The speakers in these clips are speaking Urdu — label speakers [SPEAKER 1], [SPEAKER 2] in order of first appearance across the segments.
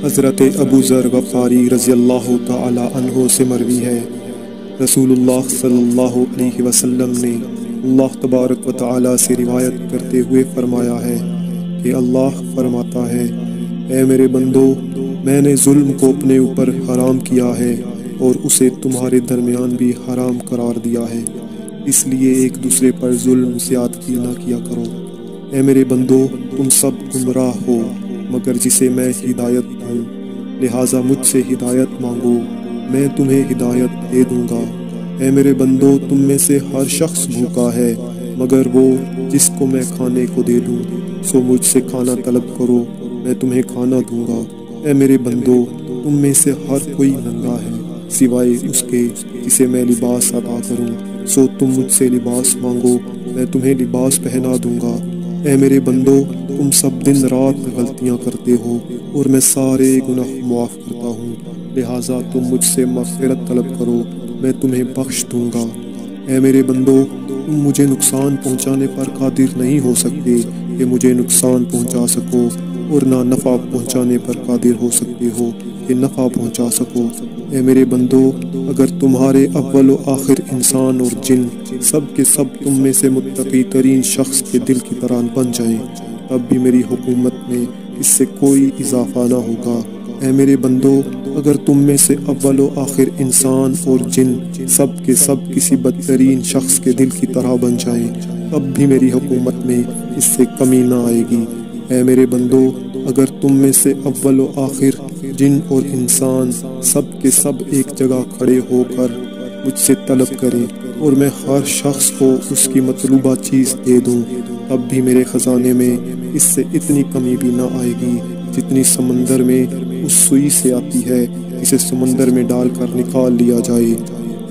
[SPEAKER 1] حضرت ابو ذر غفاری رضی اللہ تعالی عنہ سے مروی ہے، رسول اللہ صلی اللہ علیہ وسلم نے اللہ تبارک و تعالی سے روایت کرتے ہوئے فرمایا ہے کہ اللہ فرماتا ہے، اے میرے بندو، میں نے ظلم کو اپنے اوپر حرام کیا ہے اور اسے تمہارے درمیان بھی حرام قرار دیا ہے، اس لیے ایک دوسرے پر ظلم زیادتی نہ کیا کرو۔ اے میرے بندو، تم سب گمراہ ہو مگر جسے میں ہدایت دوں، لہٰذا مجھ سے ہدایت مانگو، میں تمہیں ہدایت دے دوں گا۔ اے میرے بندو، تم میں سے ہر شخص بھوکا ہے مگر وہ جس کو میں کھانے کو دے دوں، سو مجھ سے کھانا طلب کرو، میں تمہیں کھانا دوں گا۔ اے میرے بندو، تم میں سے ہر کوئی ننگا ہے سوائے اس کے جسے میں لباس عطا کروں، سو تم مجھ سے لباس مانگو، میں تمہیں لباس پہنا دوں گا۔ اے میرے بندو، تم سب دن رات غلطیاں کرتے ہو اور میں سارے گناہ معاف کرتا ہوں، لہٰذا تم مجھ سے مغفرت طلب کرو، میں تمہیں بخش دوں گا۔ اے میرے بندو، تم مجھے نقصان پہنچانے پر قادر نہیں ہو سکتے کہ مجھے نقصان پہنچا سکو، اور نہ نفع پہنچانے پر قادر ہو سکتے ہو کہ نفع پہنچا سکو۔ اے میرے بندو، اگر تمہارے اول و آخر انسان اور جن سب کے سب تم میں سے متقی ترین شخص کے دل کی طرح بن جائیں، تب بھی میری حکومت میں اس سے کوئی اضافہ نہ ہوگا۔ اے میرے بندو، اگر تم میں سے اول و آخر انسان اور جن سب کے سب کسی بدترین شخص کے دل کی طرح بن جائیں، تب بھی میری حکومت میں اس سے کمی نہ آئے گی۔ اے میرے بندو، اگر تم میں سے اول و آخر جن اور انسان سب کے سب ایک جگہ کھڑے ہو کر مجھ سے طلب کریں اور میں ہر شخص کو اس کی مطلوبہ چیز دے دوں، تب بھی میرے خزانے میں اس سے اتنی کمی بھی نہ آئے گی جتنی سمندر میں اس سوئی سے آتی ہے جسے سمندر میں ڈال کر نکال لیا جائے۔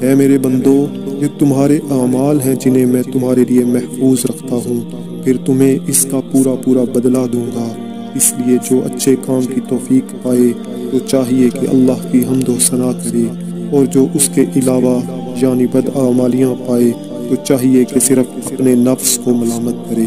[SPEAKER 1] اے میرے بندو، یہ تمہارے اعمال ہیں جنہیں میں تمہارے لیے محفوظ رکھتا ہوں، پھر تمہیں اس کا پورا پورا بدلہ دوں گا۔ اس لیے جو اچھے کام کی توفیق پائے تو چاہیے کہ اللہ کی حمد و ثنا کرے، اور جو اس کے علاوہ یعنی بدعمالیاں پائے تو چاہیے کہ صرف اپنے نفس کو ملامت کرے۔